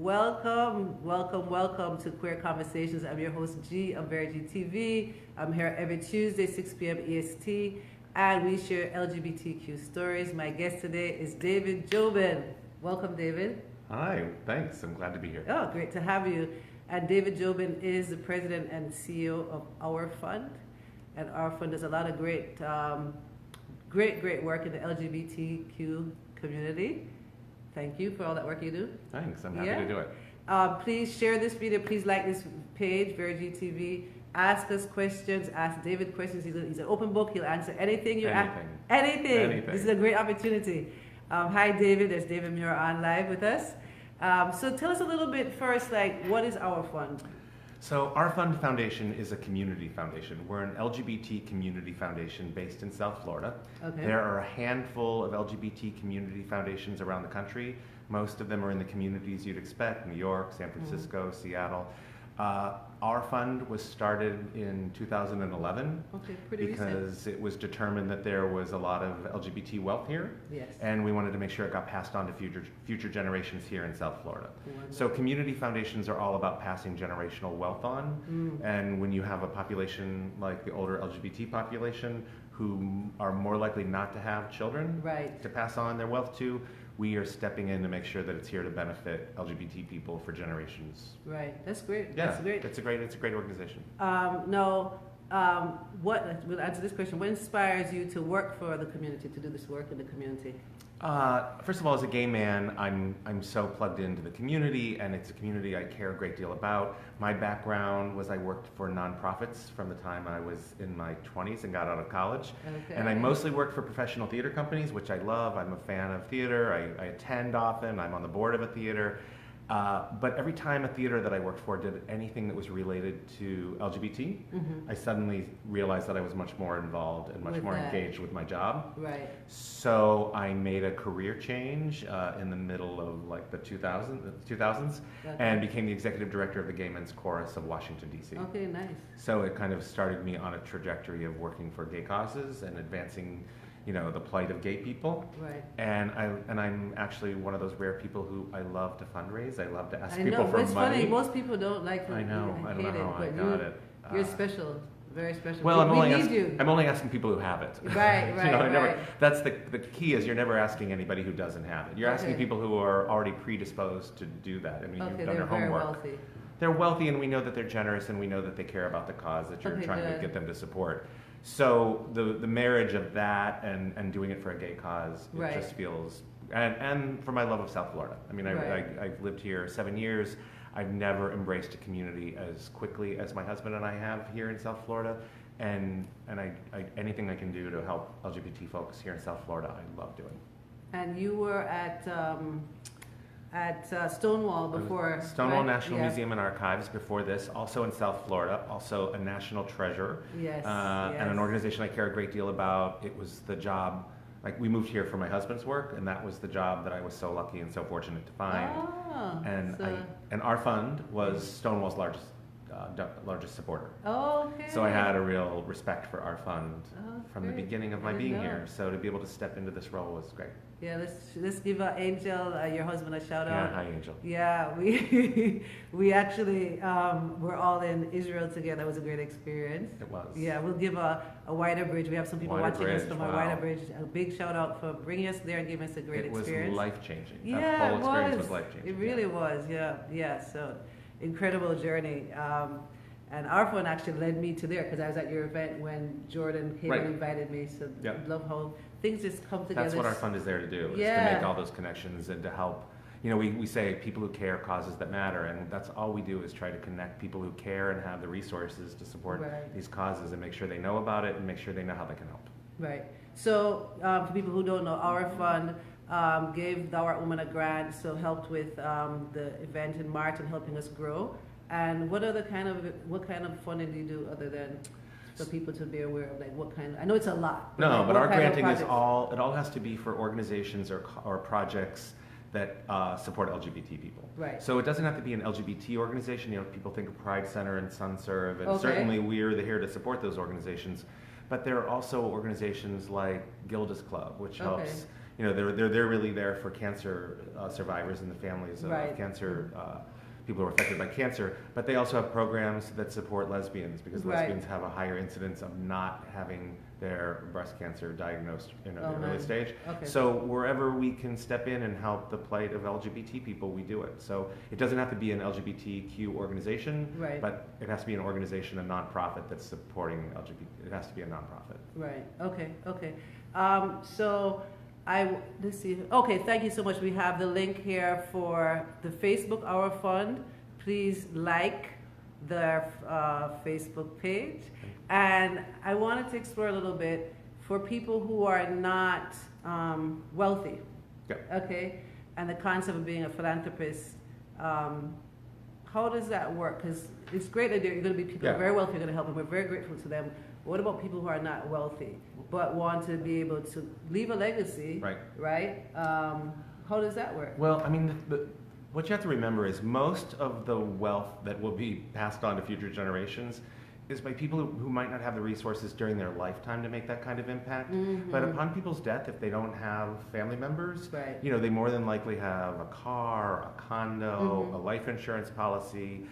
Welcome to Queer Conversations. I'm your host, G of TV. I'm here every Tuesday, 6 p.m. EST, and we share LGBTQ stories. My guest today is David Jobin. Welcome, David. Hi, thanks. I'm glad to be here. Oh, great to have you. And David Jobin is the president and CEO of Our Fund. And Our Fund does a lot of great work in the LGBTQ community. Thank you for all that work you do. Thanks. I'm happy to do it. Please share this video. Please like this page, TV. Ask us questions. Ask David questions. He's an open book. He'll answer anything you ask. Anything. This is a great opportunity. Hi, David. There's David Muir on live with us. So tell us a little bit first, what is Our Fund? So Our Fund Foundation is a community foundation. We're an LGBT community foundation based in South Florida. Okay. There are a handful of LGBT community foundations around the country. Most of them are in the communities you'd expect: New York, San Francisco, Seattle. Our fund was started in 2011 because it was determined that there was a lot of LGBT wealth here. Yes. And we wanted to make sure it got passed on to future generations here in South Florida. Wonderful. So community foundations are all about passing generational wealth on. And when you have a population like the older LGBT population who are more likely not to have children to pass on their wealth to, we are stepping in to make sure that it's here to benefit LGBT people for generations. Right, that's great. Yeah, that's great. It's a great organization. We'll answer this question. What inspires you to work for the community, to do this work in the community? First of all, as a gay man, I'm so plugged into the community, and it's a community I care a great deal about. My background was I worked for nonprofits from the time I was in my 20s and got out of college. Okay. And I mostly worked for professional theater companies, which I love. I'm a fan of theater. I attend often. I'm on the board of a theater. But every time a theater that I worked for did anything that was related to LGBT, I suddenly realized that I was much more involved and much more engaged with my job. Right. So I made a career change in the middle of the 2000s and became the executive director of the Gay Men's Chorus of Washington, D.C. Okay, nice. So it kind of started me on a trajectory of working for gay causes and advancing the plight of gay people. Right. And I'm actually one of those rare people who I love to fundraise. I love to ask people for money. It's funny, most people don't like to. I know. I don't know how I got it. You're special. Very special. Well, I'm only asking people who have it. Right, right. That's the key is you're never asking anybody who doesn't have it. You're asking people who are already predisposed to do that. I mean, you've done your homework. Wealthy. They're wealthy, and we know that they're generous, and we know that they care about the cause that you're trying to get them to support. So the marriage of that and doing it for a gay cause, it just feels, and for my love of South Florida. I mean, I've lived here 7 years. I've never embraced a community as quickly as my husband and I have here in South Florida, and I anything I can do to help LGBT folks here in South Florida, I love doing. And you were at Stonewall before. Stonewall National Museum and Archives before this, also in South Florida, also a national treasure. Yes. And an organization I care a great deal about. It was the job, we moved here for my husband's work, and that was the job that I was so lucky and so fortunate to find. And Our Fund was Stonewall's largest supporter. Oh, okay. So I had a real respect for Our Fund from the beginning of my being here. So to be able to step into this role was great. Yeah, let's give Angel, your husband, a shout out. Yeah, hi Angel. Yeah, we actually were all in Israel together. It was a great experience. It was. Yeah, we'll give a wider bridge. We have some people watching us from a wider bridge. A big shout out for bringing us there and giving us a great experience. It was life changing. Yeah, that whole experience was life changing. It really was. Yeah. So incredible journey. And Our Fund actually led me to there because I was at your event when Jordan came and invited me. So I love how things just come together. That's what Our Fund is there to do, is to make all those connections and to help. We say people who care, causes that matter, and that's all we do is try to connect people who care and have the resources to support these causes and make sure they know about it and make sure they know how they can help. Right. So for people who don't know, Our Fund gave Thou Art Woman a grant, so helped with the event in March and helping us grow. And what kind of funding do you do other than for people to be aware of what kind of, I know it's a lot. But our granting it all has to be for organizations or projects that support LGBT people. Right. So it doesn't have to be an LGBT organization. People think of Pride Center and SunServe, and certainly we're here to support those organizations. But there are also organizations like Gilda's Club, which helps they're really there for cancer survivors and the families of cancer. People who are affected by cancer, but they also have programs that support lesbians because lesbians have a higher incidence of not having their breast cancer diagnosed in an early stage. Okay. So wherever we can step in and help the plight of LGBT people, we do it. So it doesn't have to be an LGBTQ organization, but it has to be an organization, a nonprofit that's supporting LGBT. It has to be a nonprofit. Right. Okay. Let's see. Okay, thank you so much. We have the link here for the Facebook Our Fund. Please like the Facebook page. And I wanted to explore a little bit for people who are not wealthy. Okay, and the concept of being a philanthropist. How does that work? Because it's great that you're going to be people who are very wealthy, you're going to help them. We're very grateful to them. What about people who are not wealthy but want to be able to leave a legacy? Right. How does that work? Well, I mean, what you have to remember is most of the wealth that will be passed on to future generations is by people who might not have the resources during their lifetime to make that kind of impact. But upon people's death, if they don't have family members, they more than likely have a car, a condo, a life insurance policy,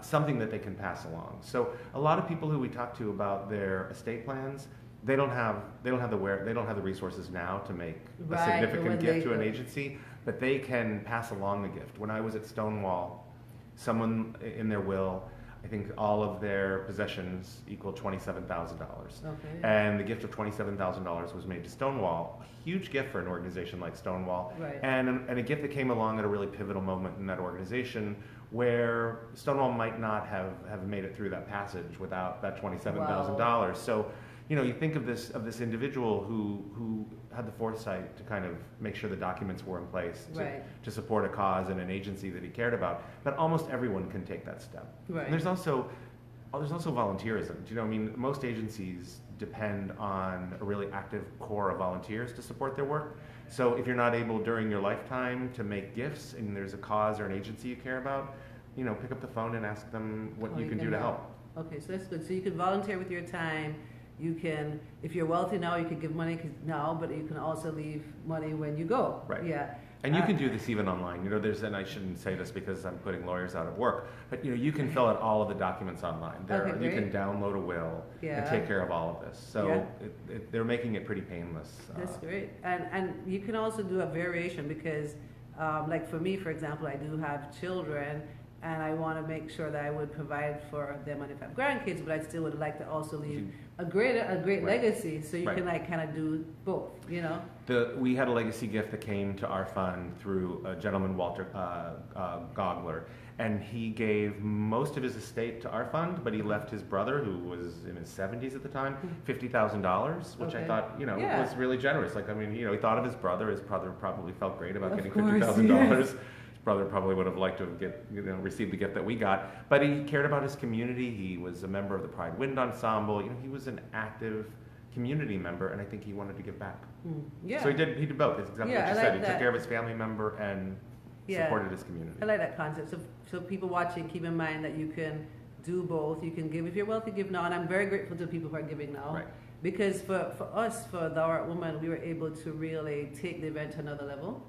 something that they can pass along. So a lot of people who we talk to about their estate plans, they don't have the resources now to make a significant gift to an agency, but they can pass along the gift. When I was at Stonewall, someone in their will, I think all of their possessions equal $27,000. And the gift of $27,000 was made to Stonewall, a huge gift for an organization like Stonewall, and a gift that came along at a really pivotal moment in that organization where Stonewall might not have made it through that passage without that $27,000. So, you think of this individual who had the foresight to kind of make sure the documents were in place to support a cause and an agency that he cared about. But almost everyone can take that step. And there's also volunteerism. Most agencies depend on a really active core of volunteers to support their work. So if you're not able during your lifetime to make gifts and there's a cause or an agency you care about, pick up the phone and ask them what you can do to help. Okay, so that's good. So you can volunteer with your time. You can, if you're wealthy now, you can give money now, but you can also leave money when you go. Yeah. And you can do this even online. And I shouldn't say this because I'm putting lawyers out of work, but you can fill out all of the documents online. You can download a will and take care of all of this. So they're making it pretty painless. That's great. And you can also do a variation because, like for me, for example, I do have children. And I want to make sure that I would provide for them and if I have grandkids, but I still would like to also leave a great legacy. So you can kind of do both, We had a legacy gift that came to our fund through a gentleman, Walter Gogler, and he gave most of his estate to our fund, but he left his brother, who was in his 70s at the time, $50,000, which I thought, was really generous. He thought of his brother. His brother probably felt great about getting $50,000. Brother probably would have liked to have received the gift that we got, but he cared about his community. He was a member of the Pride Wind Ensemble. He was an active community member, and I think he wanted to give back. So he did both. It's exactly what you said. He took care of his family member and supported his community. I like that concept. So people watching, keep in mind that you can do both. You can give if you're wealthy, give now, and I'm very grateful to people who are giving now. Because for us, for the Art Woman, we were able to really take the event to another level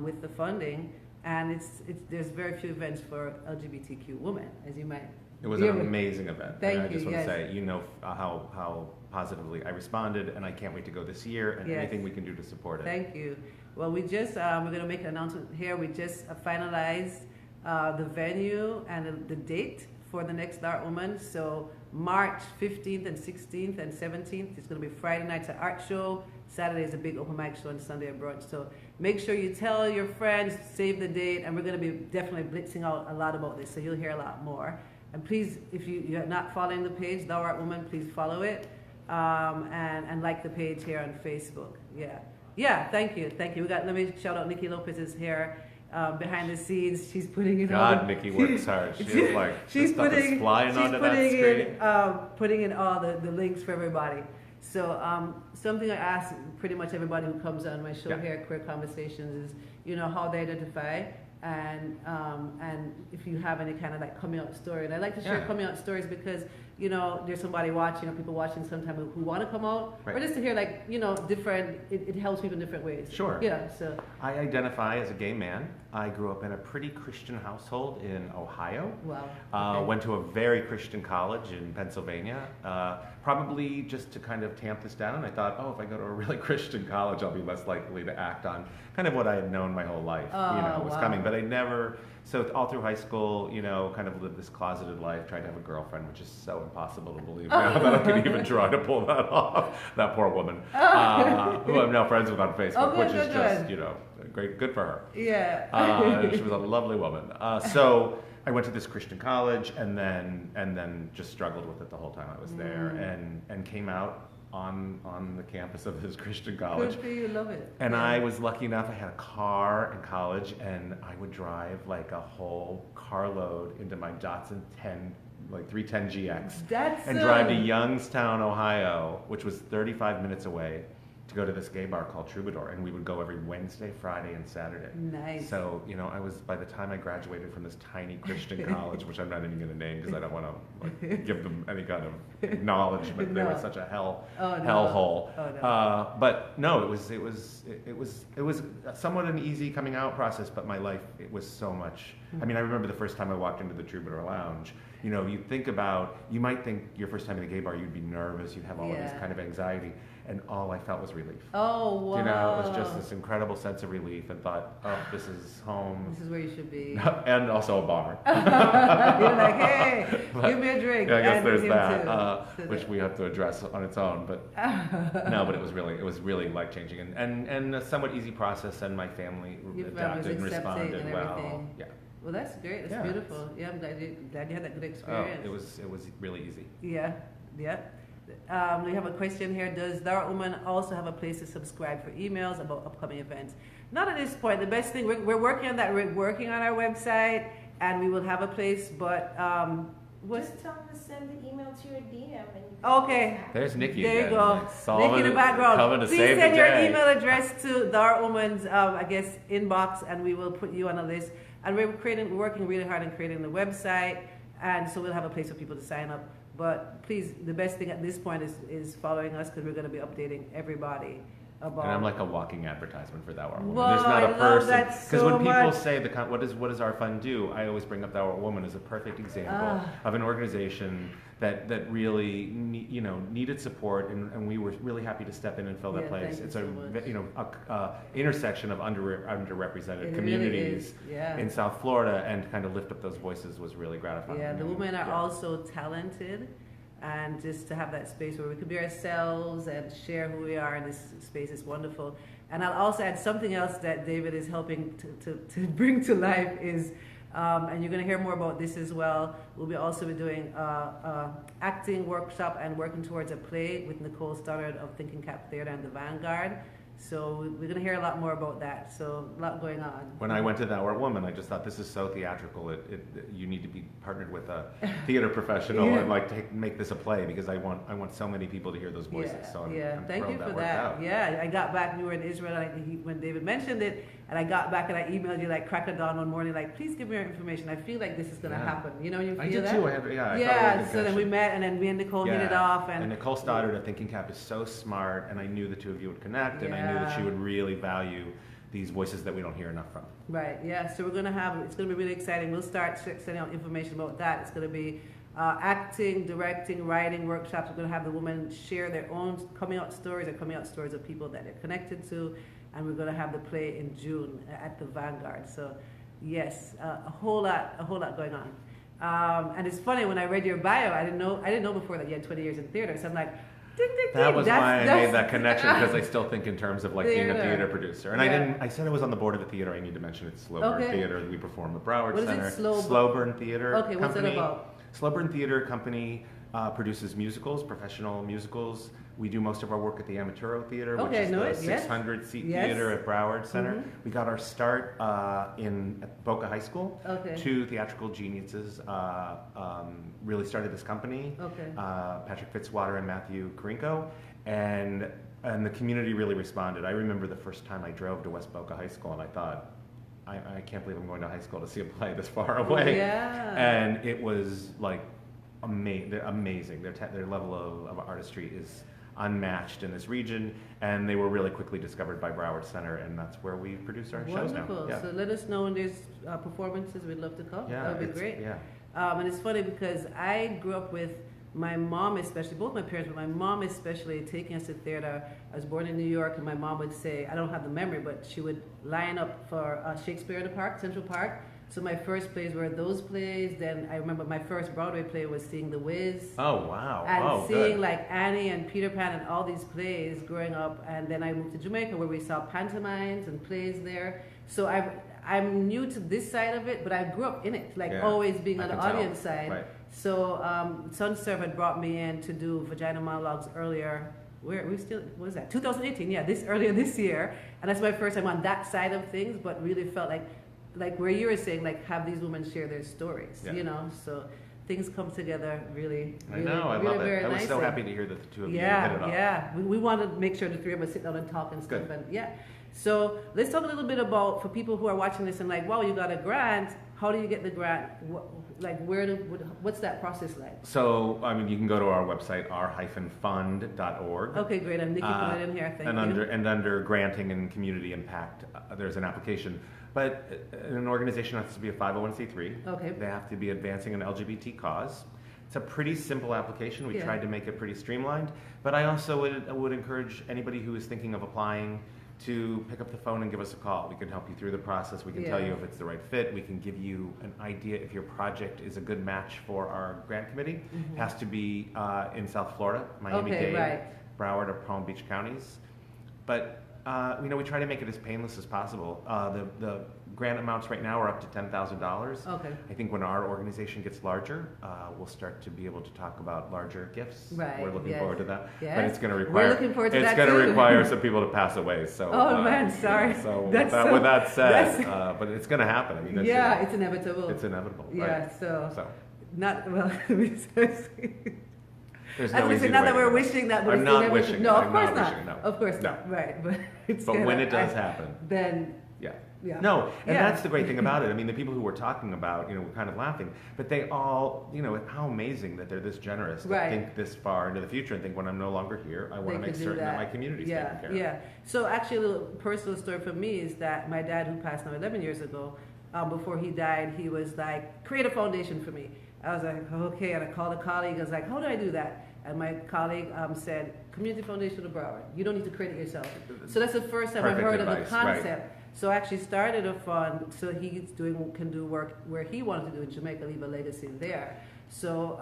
with the funding. And there's very few events for LGBTQ women, as you might. It was an amazing event. Thank you. I just want to say, how positively I responded, and I can't wait to go this year, and anything we can do to support it. Thank you. Well, we're going to make an announcement here. We just finalized the venue and the date for the next Art Woman. So March 15th and 16th and 17th, it's going to be Friday night's an art show. Saturday is a big open mic show, and Sunday a brunch. So make sure you tell your friends, save the date, and we're going to be definitely blitzing out a lot about this, so you'll hear a lot more. And please, if you're not following the page, The Art Woman, please follow it, and like the page here on Facebook. Thank you. Let me shout out Nikki Lopez's here. Behind the scenes, she's putting in Nikki works hard. She's putting in all the links for everybody. So something I ask pretty much everybody who comes on my show here, Queer Conversations, is how they identify. and if you have any kind of like coming out story. And I like to share coming out stories because, you know, there's somebody watching or people watching sometime who want to come out, or just to hear like, you know, different, it helps people in different ways. Sure. Yeah, so. I identify as a gay man. I grew up in a pretty Christian household in Ohio. Wow. Went to a very Christian college in Pennsylvania. Probably just to kind of tamp this down, I thought, if I go to a really Christian college, I'll be less likely to act on kind of what I had known my whole life, was coming. But I never, so all through high school, you know, kind of lived this closeted life, tried to have a girlfriend, which is so impossible to believe now that I can even try to pull that off. That poor woman, who I'm now friends with on Facebook, which is just, you know, great, good for her. Yeah. She was a lovely woman. So I went to this Christian college and then just struggled with it the whole time I was there, and came out on the campus of this Christian college. Good for you, love it. And I was lucky enough, I had a car in college, and I would drive like a whole carload into my Datsun 310 GX, and drive to Youngstown, Ohio, which was 35 minutes away, to go to this gay bar called Troubadour, and we would go every Wednesday, Friday, and Saturday. Nice. So, you know, by the time I graduated from this tiny Christian college, which I'm not even going to name because I don't want to give them any kind of acknowledgement. They were such a hellhole. Oh, no. But no, it was somewhat an easy coming out process, but my life, it was so much. I mean, I remember the first time I walked into the Troubadour Lounge. You know, you might think your first time in a gay bar, you'd be nervous, you'd have all of this kind of anxiety, and all I felt was relief. Oh, wow. You know, it was just this incredible sense of relief, and thought, this is home. This is where you should be. And also a bar. You're like, hey, give me a drink. Yeah, I guess there's that, which we have to address on its own. But no, but it was really life-changing, and a somewhat easy process, and my family adapted and responded well. Yeah. Well, that's great. That's beautiful. Yeah, I'm glad you had that good experience. It was really easy. Yeah. We have a question here. Does Thou Woman also have a place to subscribe for emails about upcoming events? Not at this point. The best thing, we're working on that. We're working on our website, and we will have a place, but just tell them to send the email to your DM. Okay. There's Nikki again. There you go. Nikki in the background. Please send your day. email address to Thou Woman's, inbox, and we will put you on a list. And we're working really hard on creating the website, and so we'll have a place for people to sign up. But please, the best thing at this point is following us, because we're going to be updating everybody about. And I'm like a walking advertisement for Thou Art Woman. Well, there's not a person, because when people say what does our fund do, I always bring up Thou Art Woman as a perfect example of an organization that really needed support, and we were really happy to step in and fill that place. It's a intersection of underrepresented communities in South Florida, and kind of lift up those voices was really gratifying. Yeah, the women are also talented, and just to have that space where we can be ourselves and share who we are in this space is wonderful. And I'll also add something else that David is helping to bring to life is. And you're going to hear more about this as well. We'll be also be doing acting workshop and working towards a play with Nicole Stoddard of Thinking Cap Theater and the Vanguard. So we're going to hear a lot more about that. So a lot going on. When I went to Thou Art Woman, I just thought, this is so theatrical. You need to be partnered with a theater professional and to make this a play, because I want so many people to hear those voices. So I'm thank you for that. Out. Yeah, I got back. We were in Israel when David mentioned it, and I got back and I emailed you like crack of dawn one morning, like, please give me your information. I feel like this is going to happen. You know, you feel I did that? too. I so then we met, and then me and Nicole hit it off. And Nicole Stoddard at Thinking Cap is so smart, and I knew the two of you would connect, and I knew that she would really value these voices that we don't hear enough from. Right, yeah. So it's going to be really exciting. We'll start sending out information about that. It's going to be acting, directing, writing workshops. We're going to have the women share their own coming out stories of people that they're connected to, and we're going to have the play in June at the Vanguard. So yes, a whole lot going on. And it's funny, when I read your bio, I didn't know before that you had 20 years in theater. So I'm like, ding, ding, ding. That was why I made that connection, because I still think in terms of being a theater producer. And I said I was on the board of the theater. I need to mention it's Slowburn Theater. We perform at Broward Center. What is it? Slowburn Theater Okay, what's it about? Slowburn Theater Company produces musicals, professional musicals. We do most of our work at the Amaturo Theater, which is the 600-seat theater at Broward Center. Mm-hmm. We got our start at Boca High School. Okay. Two theatrical geniuses really started this company. Okay. Patrick Fitzwater and Matthew Karinko, and the community really responded. I remember the first time I drove to West Boca High School, and I thought, I can't believe I'm going to high school to see a play this far away. Yeah. And it was like they're amazing. Their level of artistry is unmatched in this region, and they were really quickly discovered by Broward Center, and that's where we produce our shows now. Wonderful. So let us know when there's performances. We'd love to come. Yeah, that would be great. Yeah. And it's funny because I grew up with my mom, especially, both my parents, but my mom especially, taking us to theater. I was born in New York, and my mom would say, I don't have the memory, but she would line up for Shakespeare in the Park, Central Park. So my first plays were those plays. Then I remember my first Broadway play was seeing The Wiz. Oh, wow. And seeing like Annie and Peter Pan and all these plays growing up. And then I moved to Jamaica where we saw pantomimes and plays there. So I'm new to this side of it, but I grew up in it, like always being on the audience side. Right. So Sunsurf had brought me in to do Vagina Monologues earlier. What was that? 2018, yeah, earlier this year. And that's my first time on that side of things, but really felt like where you were saying, like, have these women share their stories, you know? So things come together really, I know, I love it. I was so happy to hear that the two of you hit it off. Yeah, we wanted to make sure the three of us sit down and talk and stuff. And so let's talk a little bit about, for people who are watching this and like, wow, you got a grant. How do you get the grant? What's that process like? So, I mean, you can go to our website, r-fund.org. Okay, great. And Nikki put it in here. Thank you. Under granting and community impact, there's an application. But an organization has to be a 501c3. Okay. They have to be advancing an LGBT cause. It's a pretty simple application. We tried to make it pretty streamlined. But I also would encourage anybody who is thinking of applying to pick up the phone and give us a call. We can help you through the process. We can tell you if it's the right fit. We can give you an idea if your project is a good match for our grant committee. It has to be in South Florida, Miami-Dade, Broward, or Palm Beach counties. But we try to make it as painless as possible. The grant amounts right now are up to $10,000. Okay. I think when our organization gets larger, we'll start to be able to talk about larger gifts. Right. We're looking forward to that. Yes. But it's going to require. We're looking forward to that It's going to too. require some people to pass away. So. Oh man, sorry. So with that said, but it's going to happen. I mean, it's inevitable. It's inevitable. Yeah. Right. So. Not well. There's no easy not way that we're wishing that, but I'm not wishing. No, of I'm course not. not. Wishing, no. Of course no. not. Right, but when it does happen, then yeah. No, and that's the great thing about it. I mean, the people who we're talking about, we're kind of laughing, but they all, how amazing that they're this generous to think this far into the future and think, when I'm no longer here, I want to make certain that my community's taken care of. Yeah. So actually, a little personal story for me is that my dad, who passed now 11 years ago, before he died, he was like, create a foundation for me. I was like, okay, and I called a colleague. I was like, how do I do that? And my colleague said, Community Foundation of Broward. You don't need to create it yourself. So that's the first time I've heard of the concept. Right. So I actually started a fund so he can do work where he wanted to do in Jamaica, leave a legacy there. So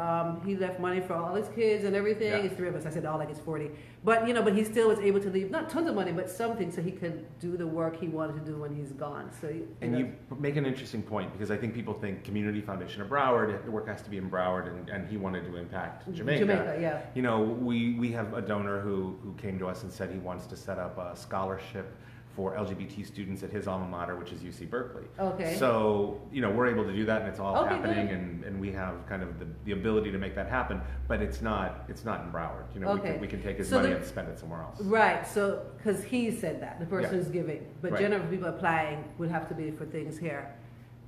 he left money for all his kids and everything. It's 3 of us. I said all like it's 40. But but he still was able to leave not tons of money, but something so he could do the work he wanted to do when he's gone. So you make an interesting point, because I think people think Community Foundation of Broward, the work has to be in Broward, and he wanted to impact Jamaica. We have a donor who came to us and said he wants to set up a scholarship for LGBT students at his alma mater, which is UC Berkeley. Okay. So, we're able to do that, and it's all happening, and we have kind of the ability to make that happen, but it's not in Broward. We can take his money and spend it somewhere else. Right, so, because he said that, the person who's giving, but generally people applying would have to be for things here.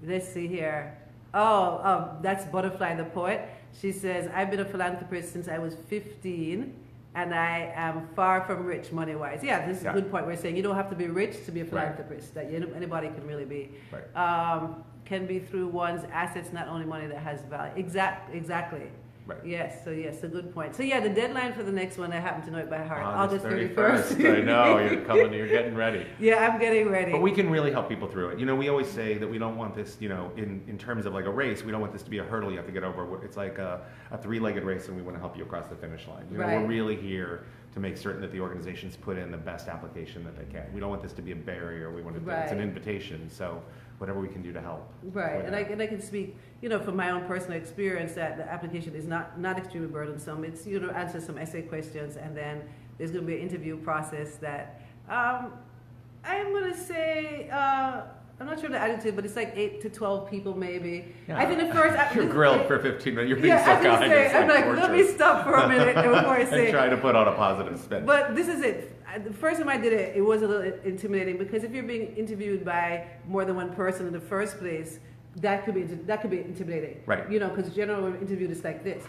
Let's see here. That's Butterfly the Poet. She says, I've been a philanthropist since I was 15. And I am far from rich money-wise. Yeah, this is a good point. We're saying you don't have to be rich to be a philanthropist. That anybody can really be. Right. Can be through one's assets, not only money that has value. Exactly. Right. Yes, a good point. So the deadline for the next one, I happen to know it by heart. August 31st. I know, you're getting ready. Yeah, I'm getting ready. But we can really help people through it. We always say that we don't want this, in terms of like a race, we don't want this to be a hurdle you have to get over. It's like a 3-legged race, and we want to help you across the finish line. We're really here to make certain that the organizations put in the best application that they can. We don't want this to be a barrier. We want it's an invitation. So whatever we can do to help. Right, and I can speak, from my own personal experience that the application is not extremely burdensome. It's, answer some essay questions, and then there's going to be an interview process that I'm going to say, I'm not sure the adjective, but it's like 8 to 12 people maybe. Yeah. I think the first... You're grilled for 15 minutes. You're being so kind. I'm like, let me stop for a minute before I say... and try to put on a positive spin. But this is it. the first time I did it, it was a little intimidating because if you're being interviewed by more than one person in the first place, that could be intimidating. Right. You know, because generally we're interviewed is like this.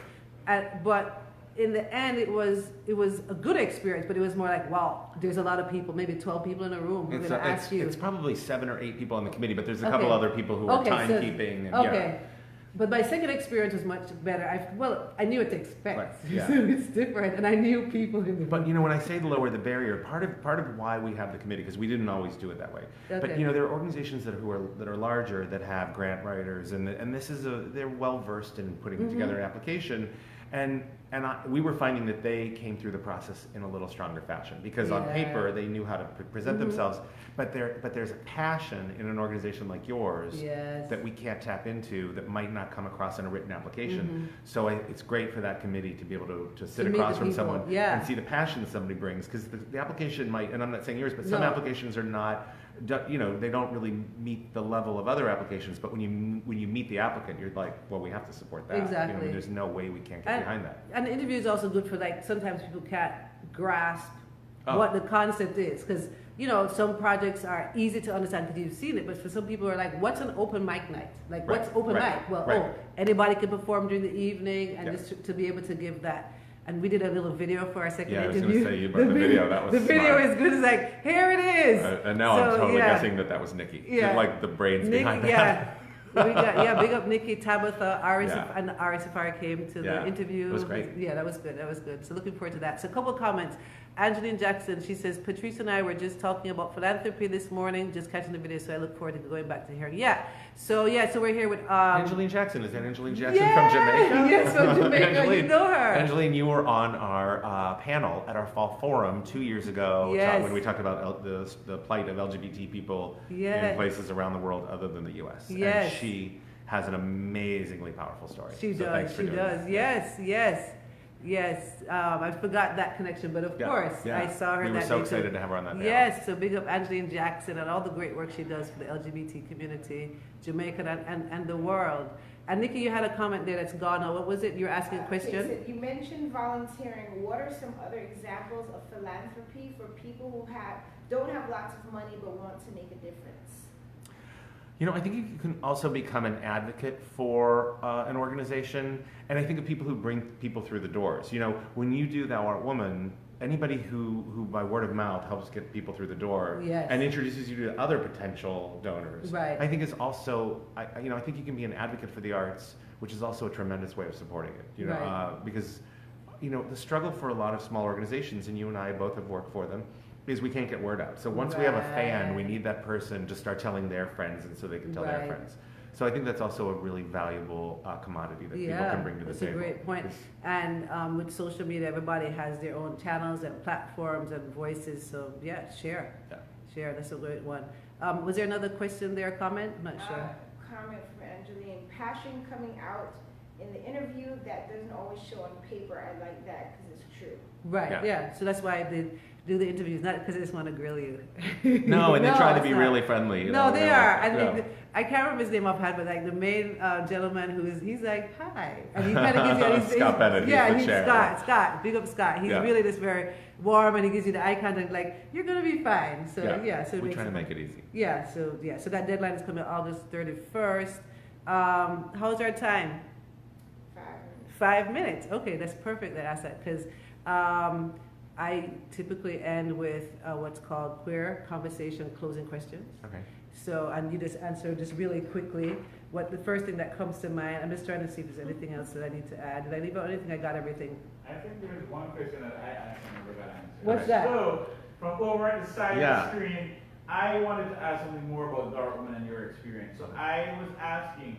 But in the end, it was a good experience, but it was more like, wow, there's a lot of people, maybe 12 people in a room who are going to ask you. It's probably 7 or 8 people on the committee, but there's a couple other people who are timekeeping. Okay. But my second experience was much better. I knew what to expect. Right. Yeah. So it's different, and I knew people in the room. But you know, when I say lower the barrier, part of why we have the committee, because we didn't always do it that way. Okay. But you know, there are organizations that are larger that have grant writers, and this is they're well versed in putting together an application. And we were finding that they came through the process in a little stronger fashion because on paper they knew how to present themselves, but there's a passion in an organization like yours that we can't tap into that might not come across in a written application. So it's great for that committee to be able to sit across from someone and see the passion that somebody brings, because the application might, and I'm not saying yours, but some applications are not. You know, they don't really meet the level of other applications, but when you meet the applicant, you're like, well, we have to support that. Exactly. You know, I mean, there's no way we can't get behind that. And the interview is also good for, like, sometimes people can't grasp what the concept is, because you know, some projects are easy to understand because you've seen it, but for some people are like, what's an open mic night? Like, what's open mic? Well, anybody can perform during the evening, and just to be able to give that. And we did a little video for our second interview. I was going to say, you brought the video. That was the video is good. It's like, here it is. And now I'm totally guessing that was Nikki. Yeah. Like the brains behind that. Big up Nikki, Tabitha, and Ari Safari came to the interview. It was great. Yeah, that was good. So looking forward to that. So a couple of comments. Angeline Jackson, she says, Patrice and I were just talking about philanthropy this morning, just catching the video, so I look forward to going back to hearing. So we're here with... Angeline Jackson. Is that Angeline Jackson from Jamaica? Yes, from Jamaica. You know her. Angeline, you were on our panel at our fall forum 2 years ago when we talked about the plight of LGBT people in places around the world other than the U.S. Yes. And she has an amazingly powerful story. She does. Yes, I forgot that connection, but of course, I saw her. We were so excited to have her on that panel. Yes, so big up Angeline Jackson and all the great work she does for the LGBT community, Jamaica and the world. And Nikki, you had a comment there that's gone. What was it? You were asking a question? Okay, so you mentioned volunteering. What are some other examples of philanthropy for people who don't have lots of money but want to make a difference? You know, I think you can also become an advocate for an organization, and I think of people who bring people through the doors. You know, when you do Thou Art Woman, anybody who by word of mouth helps get people through the door and introduces you to other potential donors, I think is also, I think you can be an advocate for the arts, which is also a tremendous way of supporting it. You know, because you know the struggle for a lot of small organizations, and you and I both have worked for them, is we can't get word out. So once we have a fan, we need that person to start telling their friends, and so they can tell their friends. So I think that's also a really valuable commodity that people can bring to the table. That's a great point. And with social media, everybody has their own channels and platforms and voices. So share. Share. That's a great one. Was there another question there, comment? I'm not sure. Comment from Angeline. Passion coming out in the interview that doesn't always show on paper. I like that because it's true. Right. Yeah. So that's why I did do the interviews, not because I just want to grill you. No, and they're trying to be really friendly. They are. I can't remember his name offhand, but like the main gentleman he's like, hi. And he kind of gives you all these Scott Bennett. Yeah, he's Scott. Big up Scott. He's really just very warm, and he gives you the eye contact like, you're going to be fine. So so we're trying to make it easy. So that deadline is coming August 31st. How's our time? 5 minutes. Okay, that's perfect that I asked that because I typically end with what's called queer conversation closing questions. Okay. So, and you just answer just really quickly what the first thing that comes to mind. I'm just trying to see if there's anything else that I need to add. Did I leave out anything? I got everything. I think there's one question that I never got answered. What's that? So, from over at the side of the screen, I wanted to ask something more about Dartmouth and your experience. So I was asking,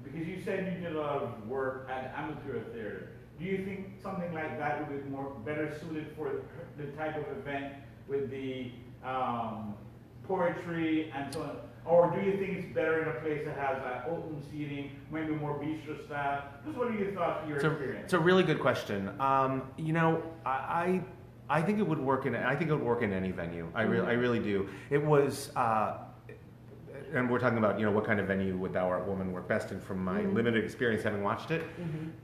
because you said you did a lot of work at amateur theater. Do you think something like that would be better suited for the type of event with the poetry and so on? Or do you think it's better in a place that has open seating, maybe more bistro style? Just what are your thoughts, your experience? It's a really good question. You know, I think it would work in any venue. I really do. It was and we're talking about, what kind of venue would Thou Art Woman work best in from my limited experience having watched it.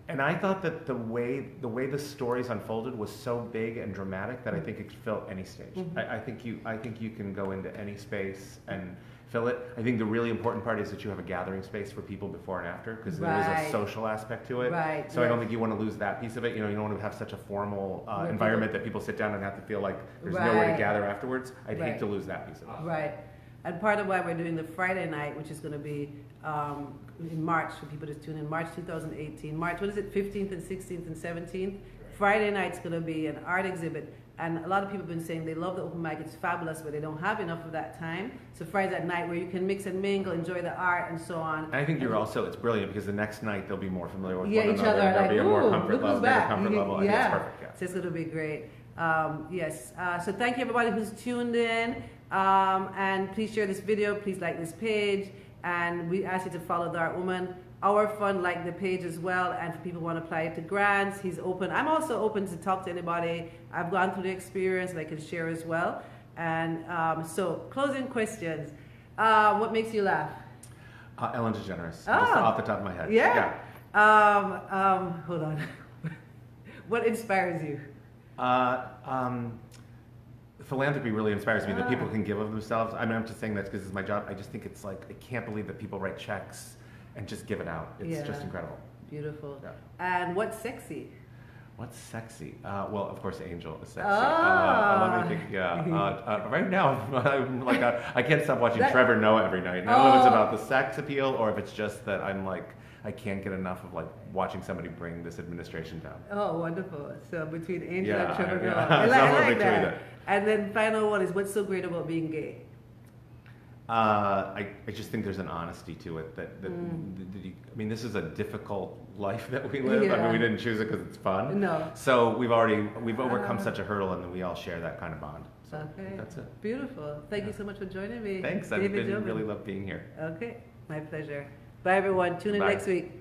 And I thought that the way the stories unfolded was so big and dramatic that I think it could fill any stage. I think you can go into any space and fill it. I think the really important part is that you have a gathering space for people before and after, because there is a social aspect to it. Right. So I don't think you want to lose that piece of it. You don't want to have such a formal environment that people sit down and have to feel like there's nowhere to gather afterwards. I'd hate to lose that piece of it. Right. And part of why we're doing the Friday night, which is going to be in March, for people to tune in, March 2018. March, what is it, 15th and 16th and 17th? Friday night's going to be an art exhibit. And a lot of people have been saying they love the open mic, it's fabulous, but they don't have enough of that time. So Friday's at night where you can mix and mingle, enjoy the art and so on. And I think it's brilliant because the next night they'll be more familiar with each one another. Other. There'll like, be a more comfort level. And it's perfect. So it's going to be great. Yes. So thank you everybody who's tuned in. And please share this video, please like this page. And we ask you to follow the Art Woman. Our Fund, like the page as well, and if people want to apply to grants, he's open. I'm also open to talk to anybody. I've gone through the experience and I can share as well. And so, closing questions. What makes you laugh? Ellen DeGeneres, just off the top of my head. Yeah. Hold on. What inspires you? Philanthropy really inspires me, that people can give of themselves. I mean, I'm just saying that because it's my job. I just think it's like, I can't believe that people write checks and just give it out. It's just incredible. Beautiful. Yeah. And what's sexy? What's sexy? Well, of course, Angel is sexy. Let me think. Right now, I'm like, I can't stop watching Trevor Noah every night. I don't know if it's about the sex appeal or if it's just that I'm like, I can't get enough of like watching somebody bring this administration down. Oh, wonderful. So between Angel and Trevor Noah. I like that. And then final one is, what's so great about being gay? I just think there's an honesty to it that I mean, this is a difficult life that we live. I mean, we didn't choose it because it's fun. No. So we've overcome such a hurdle, and then we all share that kind of bond. So okay. That's it. Beautiful. Thank you so much for joining me. Thanks. I really love being here. Okay. My pleasure. Bye, everyone. Tune in next week.